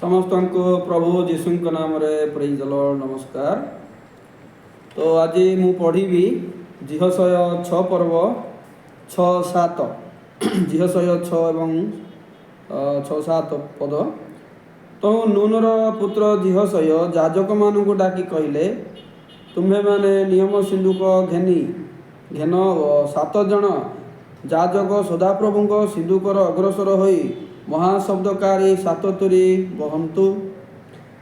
समस्त को प्रभु जीशु नाम प्रेज द लॉर्ड नमस्कार। तो आज मु पढ़ी जिहशय 6 पर्व 6-7 जिहशय 6 एवं 6-7 पद। तो नूनर पुत्र जिहशय याजक मानू डाकी कहले, तुम्हें माने नियम सिंधुक घेन 7 जन याजक सदाप्रभु सिंधुकर अग्रसर होई महाशब्दकारी 7 तुरी बहंतु।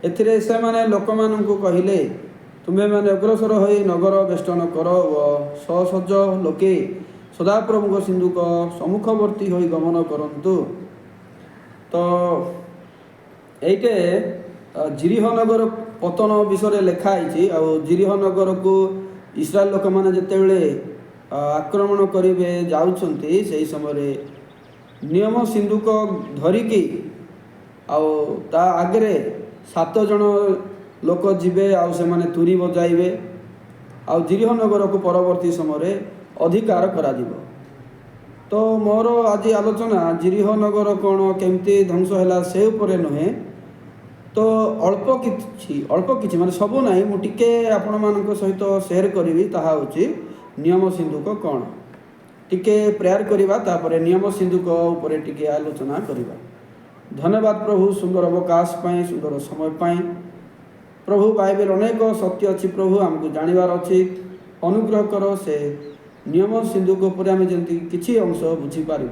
एथिरे से माने लोक मानू कहले, तुम्हें माने अग्रसर होई नगर बेष्टन कर व ससज लोके सदाप्रभु सिंधुक सम्मुखवर्ती होई गमन करंतु। तो एइटे जिरिह नगर पतन विषय लिखाई। आ जिरिह नगर को इस्राएल लोक मैंने जितेबले आक्रमण करेंगे जाउछंती से समय नियम सिंधुक धरिकी ता आगे 7 जन लोक जीवे से माने तुरी बजाइबे जिरिह नगर को परवर्ती समय अधिकार करा दिबो। तो मोर आज आलोचना जिरिह नगर कौन केमती ध्वंस है से उपरे नुहे, तो अल्प किछि माने सबू ना मुझे आपण मान सहित शेयर करी ताहा होची नियम सिंधुक कौन टिके प्रेयर करिबा तापरे नियम सिंधुक उपरे टिके आलोचना करिबा। धन्यवाद प्रभु सुंदर अवकाश पाई सुंदर समय पाई। प्रभु बाइबल अनेक सत्य अच्छी प्रभु आमको जानिबार अच्छी अनुग्रह कर से नियम सिंधुक उपर आम जमी किसी अंश बुझीपारू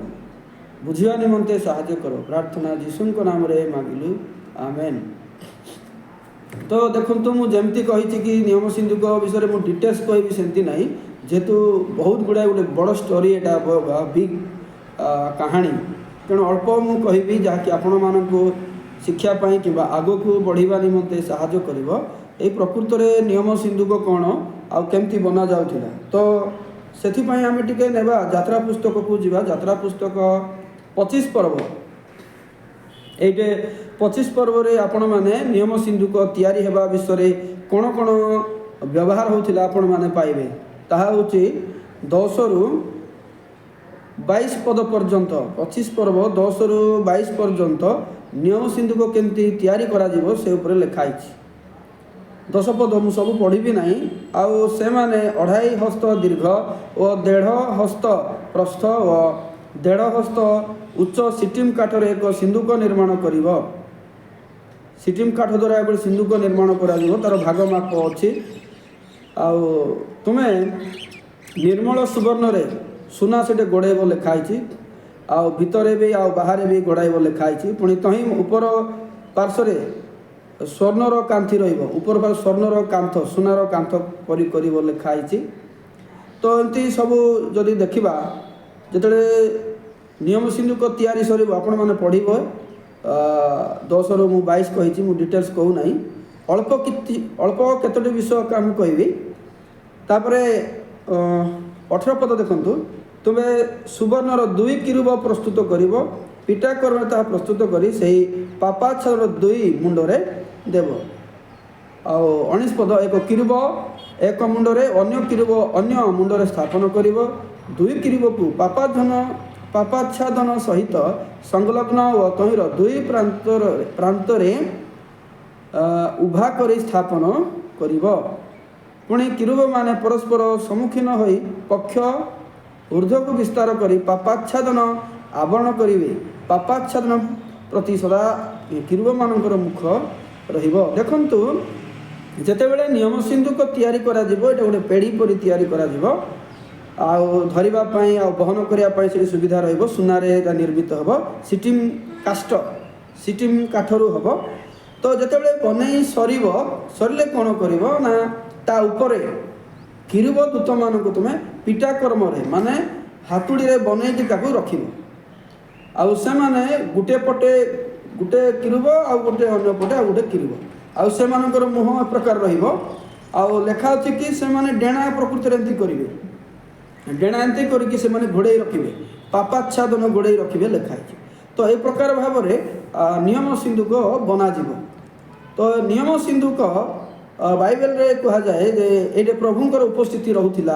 बुझा निमंते साहाय्य कर प्रार्थना जीशुक नाम रे मागिलु आमेन। तो देखो मुझे कही कि नियम सिंधुक विषय में डिटेल्स कहबी सेमती ना, जेहेतु बहुत गुड़ाए गोटे बड़ स्टोरी एटा बिग कहानी, तेणु अल्प मुझे कहबी जहाँकि आपण मानू शिक्षापी कि आग को बढ़िया निमंते साहाय्य कर प्रकृत में नियम सिंधुक कौन आमती बना जाऊला। तो से आम टे नेबा यात्रा पुस्तक को जीवा। यात्रा पुस्तक 25 पर्व ये 25 पर्व रे आपण माने नियम सिंधुक तैयारी हेबा विषय कौन कौन व्यवहार होता आपण माने पाइबे। ताहा होची 10 रु 22 पद पर्यंत 25 पर्व 10 रु 22 पर्यंत नियम सिंधुक केमती तैयारी करा जीवो से ऊपर लिखाई। 10 पद मु सब पढ़ी ना। आउ से माने 2.5 हस्त दीर्घ और 1.5 हस्त प्रस्थ और 1.5 हस्त उच्च सिटिम काठर एक सिंधुक निर्माण करिव। सिटिम काठ द्वारा एक सिंधुक निर्माण करा जीवो, तार भाग माप अच्छी। आउ तुमे निर्मल सुवर्ण रे सुना से गोड़ेब लिखाई। आउ भितरे भी आउ बाहर भी गोड़ाइब लिखाई। पुणी तही ऊपर पार्श्व स्वर्णर कांथी रहिबो, ऊपर पार स्वर्णर कांथ सुनार कांथ कर लिखाई। तो एमती सब जदि देखा जिते नियम सिंधुक तैयारी सर आपण मैंने पढ़ 10 रु 22 कही मु डिटेल्स कहू ना। अल्प केतोटी विषय का कहबी। तापरे 18 पद देखंतु, तुमे सुवर्णर 2 किरूब प्रस्तुत करिव, पिटा कर्म ता प्रस्तुत करी सही पापाच्छादर 2 मुंडरे देव। आउ 19 पद, एक किरूब एक मुंडरे अन्य किरूब अन्य मुंडरे स्थापन करिव। 2 किरूब को पापाच्छादन सहित संलग्न व तहिर 2 प्रांतरे उभा करी स्थापन करिव। पुणी किरूब माने परस्पर सम्मुखीन होई पक्ष ऊर्ध्व को विस्तार करी पापाच्छादन आवरण करिवे। पापाच्छादन प्रति सदा किरूब मानकर मुख रहिबो। देखंतु जेतेबेले नियम सिंधुक तैयारी करा जिवो, एटा गोटे पेड़ी परि तैयारी करा जिवो। आउ धरिबा पई आउ बहन करिया पई से सुविधा रहिबो। सुनारे एटा निर्मित हबो, सिटिम काष्ट सिटिम काठरू हबो। तो जेतेबेले बनै सरिले कोन करिवो ना, ता ऊपर किरूब दूत मान को तुम पिटा कर्म रे माने हातुड़ी रे बनई ताकू रखिबो। आउ से माने गुटे पटे गुटे किरूब आ गुटे अन्य पटे आ गुटे किरूब। आउ से मानकर मुह प्रकार रहिबो। आउ लेखा अछि कि से माने डेणा प्रकृति एंती करिवे। डेणा एंती करके से माने घोड़े रखिबे, पापाच्छादन घोड़े रखिबे लेखा अछि। तो ए प्रकार भाव रे नियम सिंधुक बना जिवो। तो नियम सिंधुक बाइबल रे कहा जाए जे ये प्रभुंकर उपस्थिति रहूथिला।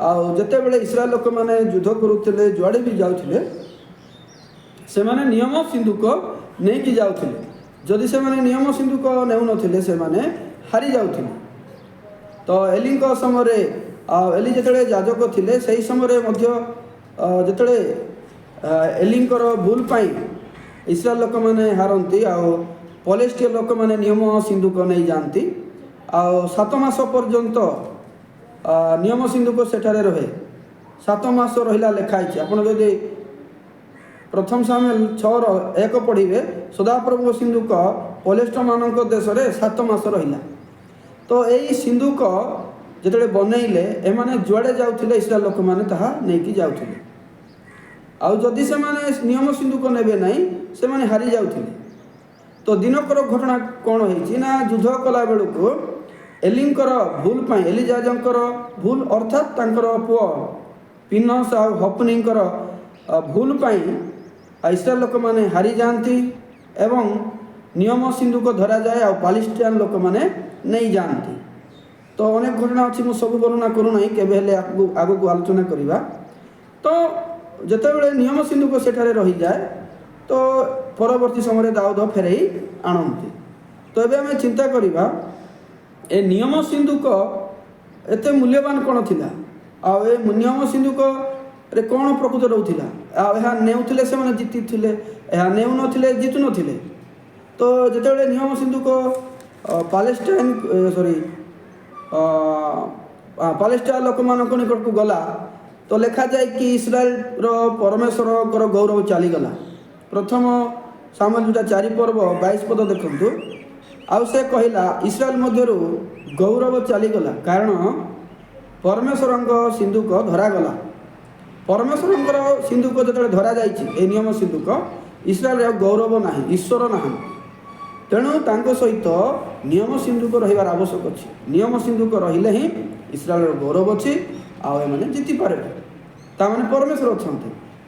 आउ जेतेबेले इस्राएल लोक माने युद्ध करुथिले जुआड़े भी जाउथिले से माने नियम सिंधुक नहीं कि जाउथिले। जदि से नियम सिंधुक नेउनथिले से हारी जाउथिले। तो एलिंक समय एली जिते याजक थिले सही समय जिते एलिंकर भूल पाई इस्राएल लोक मैंने हारती पलेस्टिय लोक मैंने नियम सिंधुक नहीं जाती 7 मास पर्यंत नियम सिंधुक सेठारे रहे 7 मास रहा लिखाई। आपड़ जदि प्रथम सामुएल 6:1 पढ़े सदाप्रभु सिंधुक पलेस्ट मान देश में 7 मास रहा। तो यही सिंधुक जिते बनइले एमाने जुआड़े जाउथिले इस्राएल लोक मैंने ताहा नहीं जाउथिले। आउ जदि से नियम सिंधुक नेबे नहीं से हारी जाउथिले। तो दिनकर घटना कौन होइछि ना युद्ध कला बेलू एलिंकर भूल पाई एली याजकर भूल अर्थात तांकर पुओ पिनस आ हपनीकर भूल पाई इस्राएल लोक मैंने हारी जाती एवं नियम सिंधुक धरा जाए आ पालिस्टाइन लोक मैंने नहीं जाती। तो अनेक घटना अच्छी मुझे सब वर्णना करूना केबे हेले आगु को आलोचना करवा। तो जितेबाला नियम सिंधुक सेठारे रही जाए तो परवर्ती समय दाऊद फेरई आणती। तो ये आम चिंता करवा ए नियम सिंधुक एत मूल्यवान कौन थिला ए नियम सिंधुक रे कौन प्रकृत रोला नेउथिले से माने जीति थिले नेउ नथिले जीतु नथिले। तो जितेबाला नियम सिंधुक पालेस्टाइन सॉरी पालेस्टाइन लोक मान निकट को गला तो लिखा जाए कि इस्राएल परमेश्वर गौरव चलीगला। प्रथम सामुएल 4 पर्व 22 पद देखु आउ से कहला इस्राएल मध्यरु गौरव चलीगला कारण परमेश्वर सिंधुक धरागला। परमेश्वर सिंधुक जो धरा जाए नियम सिंधुक इस्राएल गौरव ना ईश्वर ना तेणु तांको सहित नियम सिंधुक रहिबार आवश्यक अच्छी। नियम सिंधुक रहिले ही इस्राएल गौरव अच्छी आने जीति पारे ताने परमेश्वर अच्छा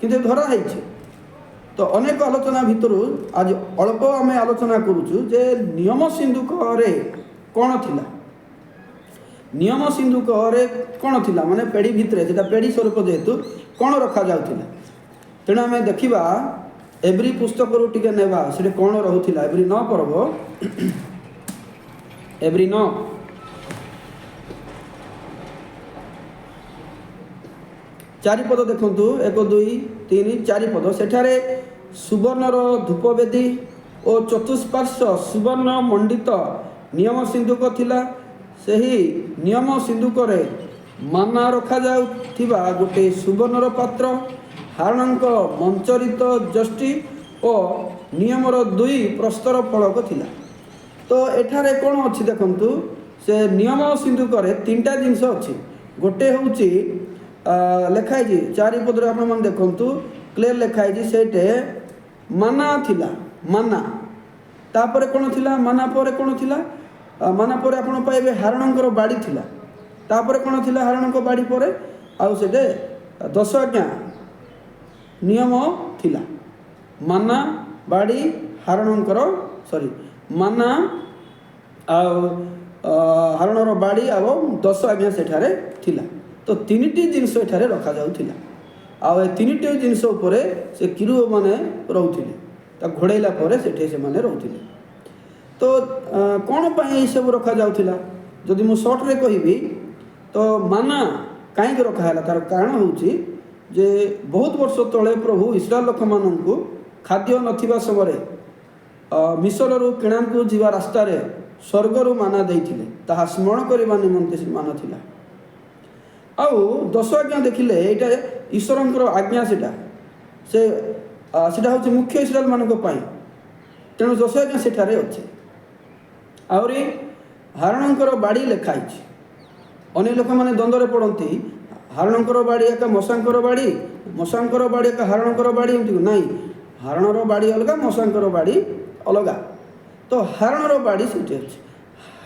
कि धरा है। तो अनेक आलोचना भितर आज अल्प आम आलोचना करुचु जे नियम सिंधुक रे कौन थिला नियम सिंधुक रे कौन थिला माने पेड़ी भितर जेटा पेड़ी स्वरूप जेहेतु कौन रखा जाउथिला। तेणु आम देखा एवरी पुस्तक रू टिके नेबा से कौन रोला एवरी 9 पर्व एवरी 9 4 पद देखु 1 2 3 4 पद सेठारे सुवर्णर धूपवेदी और चतुष्पार्श्व सुवर्ण मंडित नियम सिंधुक थिला। सही नियम सिंधुक रे माना रखा जाउथिबा गोटे सुवर्णर पात्र हारणक मंचरित जष्टि और नियमर 2 प्रस्तर फलक थिला। तो एठारे कौन अच्छी देखंतु से नियम सिंधुक रे 3टा जिनस अच्छी। गोटे होउची लिखाई 4 पदरे आप देखु क्लियर लिखाई से माना थिला माना तापर कौन थिला माना पर कौन थिला माना पर आप पाइबे हारणकर बाड़ी थिला तापर कौन थिला हारणक बाड़ी पर आउ से 10 आज्ञा नियम थिला माना बाड़ी हारणकर सॉरी माना हारणर बाड़ी आ 10 आज्ञा सेठारे थिला। तो 3टी जिनस एठारे रखा जाउथिला आ 3टी जिनस उपरे से किरू माने रहउथिले घोड़ेला परे सेठे से माने रहउथिले। तो कौन पाई सब रखा जाउथिला जदि मु शॉर्ट रे कहिबी तो माना काई रखा है तार कारण होउची जे बहुत वर्ष तले प्रभु इस्राएल लोक माननकु खाद्य नथिबा समय मिस्र रु किणा को जीवा रास्ता रे स्वर्ग रु माना देइथिले ताहा स्मरण करबा निमंते से माना थिला। आउ 10 आज्ञा देखिले एटा ईश्वरंकर आज्ञा सेटा हूँ मुख्य इस्राएल मानक पाई तेणु 10 आज्ञा सेठारे अच्छे। आहरी हारणकर बाड़ी लिखाई अनेक लोक मैंने द्वंद्व पड़ती हारणकर बाड़ी एका मशांकर बाड़ी एका हारणकर बाड़ी एमती ना हारणर बाड़ी अलग मशांकर बाड़ी अलग। तो हारणर बाड़ी से अच्छे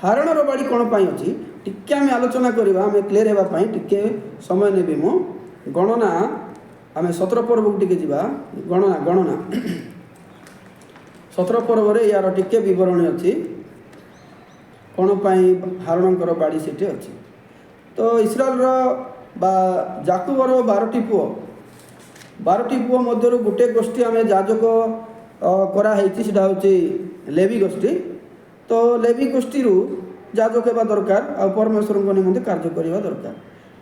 हारणर बाड़ी कौन पाई अच्छी टिके आम आलोचना करवा आम क्लियर होगापाई टिके समय नेबी मु गणना आम 17 पर्व को टिके जीवा गणना 17 पर्व रे यार टिके विवरणी अच्छी कौन पाई हारणकर बाड़ी से अच्छी। तो इस्राएल बा जाकुबर 12टी पुओ मध्य गोटे गोष्ठी आम याजक कराई सेटा हूँ लेवी गोष्ठी तो लेवी गोष्ठी याजक हेबा दरकार आ परमेश्वर निमंते कार्य करने दरकार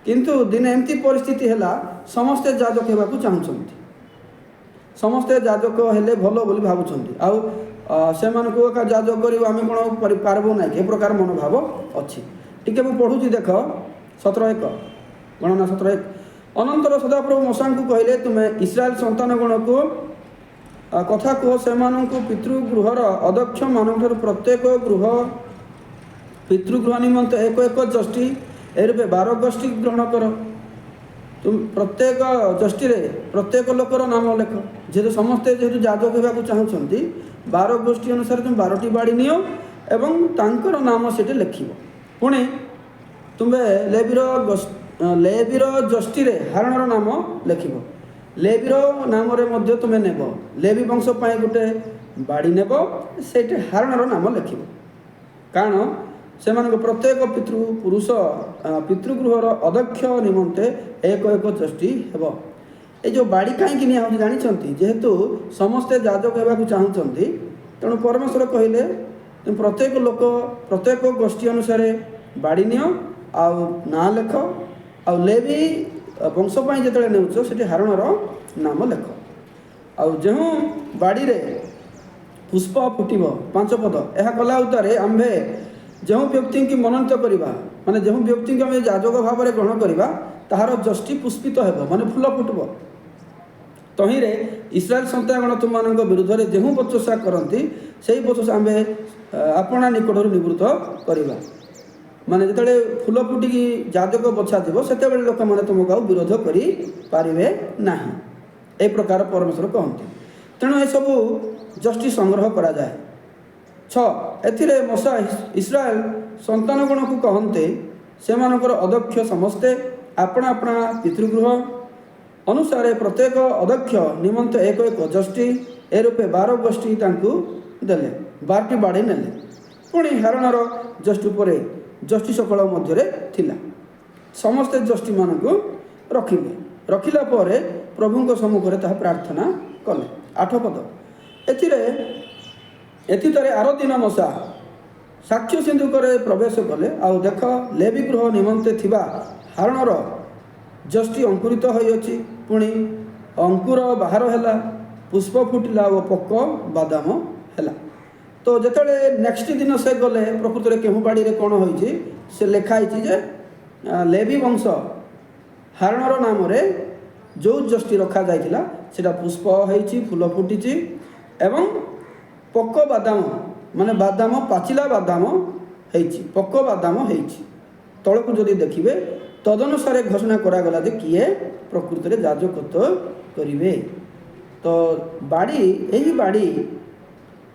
किंतु दिने एमती परिस्थिति है समस्ते याजक हेबा चाहूँगी समस्ते याजक हेले भल बोली भावुंट से याजक कर आम कौन पारबू ना ए प्रकार मनोभाव अच्छी टी पढ़ुची देख 17:1 गणना 17:1 अनंतर सदाप्रभु मूसा को कहले तुम्हें इस्राएल संतान गण को कथा कह से पितृगृहर अध्यक्ष मान प्रत्येक गृह पितृगृह निमंते एक एक जष्टि ए रूपे 12 गोष्ठी ग्रहण कर तुम प्रत्येक जष्टि प्रत्येक लोकर नाम लेख जेहेतु समस्ते जेहेतु याजक होगा चाहूँगी 12 गोष्ठी अनुसार तुम 12टी बाड़ी नियो एवं तांकर नाम से लिख पुणी तुम्हें लेवीर जष्टि हारणर नाम लिख लेवीर नाम रे तुम्हें नेब लेवी वंश गोटे बाड़ी नेब से हारणर नाम लिख कारण से प्रत्येक पुरुष पितृगृहर अध्यक्ष निमंते एक एक जष्टि हेब ये जो बाड़ी कहीं निया जानते जेहेतु समस्ते याजक होगा चाहूँगी तेणु परमेश्वर कहले प्रत्येक लोक प्रत्येक गोष्ठी अनुसार बाड़ी नियो ना लेख आ लेवी वंश जो नेउछ से हारणर नाम लेख जो बाड़ी पुष्प फुटब 5 पद यह कला उतारे आम्भे जो व्यक्ति की मनोनीत करवा माने जो व्यक्ति को आम याजक भाव में ग्रहण करवा ताहार जष्टि पुष्पित हो माने फूल फुटब तहिरे इस्राएल संतागण तुम मान विरुद्ध में जो बचसा करती से बचसा आम आपणा निकट निवृत्त करवा माने जिते फूल फुटिकी याजक बछा से लोक मैंने तुमको विरोध करें ना ए प्रकार परमेश्वर कहते तेणु ये सब जष्टि संग्रह करा जाए 6 एथिरे मूसा इस्राएल संतान गण को कहते से अध्यक्ष समस्ते अपना अपना पितृगृह अनुसार प्रत्येक अध्यक्ष निमंत एक एक जष्टि ए रूपे 12 गोष्ठी देले 12टी बाड़ी नेले पुणी हारणर जष्टि पर जष्टि सकल मध्य थिला समस्ते जष्टि मान को रखिला पर प्रभु सम्मुख में प्रार्थना कले 8 पद एथितरे आर दिन मूसा साक्ष्य सिंधुक प्रवेश कले आउ देख लेवी गृह निमंते थिबा हारणर जष्टि अंकुरित होइछि पुणी अंकुर बाहर हैला पुष्प फुटिला और पक्क बादाम हैला तो जेतले नेक्स्ट दिन से गले प्रकृत में केहू बाड़ी कौन होइछि से लिखाई जे लेवी वंश हारणर नाम रे जो जष्टि रखा जाइथिला सेटा पुष्प होइछि फूल फुटिछि एवं पक्क बादाम माने बादाम पाचिला बादाम होइछि पक्क बादाम होइछि तलकू जदि देखिबे तदनुसार घोषणा करागला जे किए प्रकृत में याजकत्व करिवे तो बाड़ी यही बाड़ी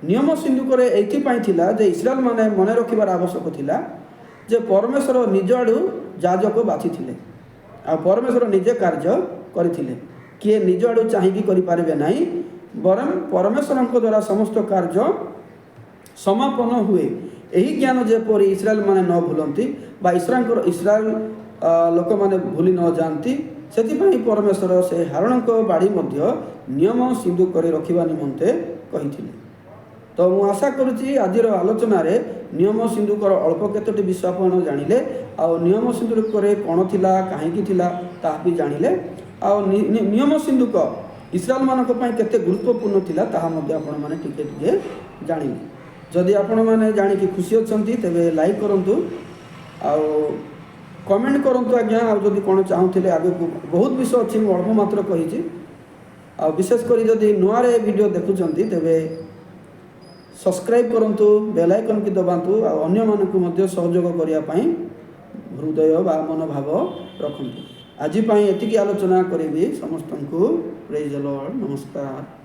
नियम सिंधुक एथिपाई थिला जे इस्राएल माने मने रखिबार आवश्यक थिला जे परमेश्वर निज आड़ू याजक बाछि थिले आ परमेश्वर निजे कार्य करथिले किए निज आड़ू चाहिए करि पारिबे नाही बरं परमेश्वर द्वारा समस्त कार्य समापन हुए यही ज्ञान जेपरी इस्राएल माने न भूलती इस्राएल लोक माने भूली न जाती से परमेश्वर से हारण बाड़ी मध्य नियम सिंधु कर रखा निमंते कही तो मु आशा करुच्ची आज आलोचन नियम सिंधुकर अल्प केतोटी विषय आप जानिले आ नियम सिंधुक कौन थिला कहीं थिला ता भी जानिले आ नियम सिंधुक इस्राएल मानक पई केते गुरुत्वपूर्ण थिला ताहा मध्ये आपण माने टिके टिके जानिले जदि आपण माने जानि कि खुशी अछंती तेबे लाइक करंतु आ कमेंट करंतु आज्ञा आ जदि कोन चाहुथिले आगे बहुत विषय अछि मु अल्प मात्र कहिछि आ विशेष करी जदि नुआ रे वीडियो देखुचंती तेबे सब्सक्राइब करंतु बेल आइकन की दबांतु आ अन्य मानकु मध्ये सहयोग करिया पई हृदय बा मनोभाव रखंतु आज एतिकी आलोचना करी समस्त को प्रेज द लॉर्ड नमस्कार।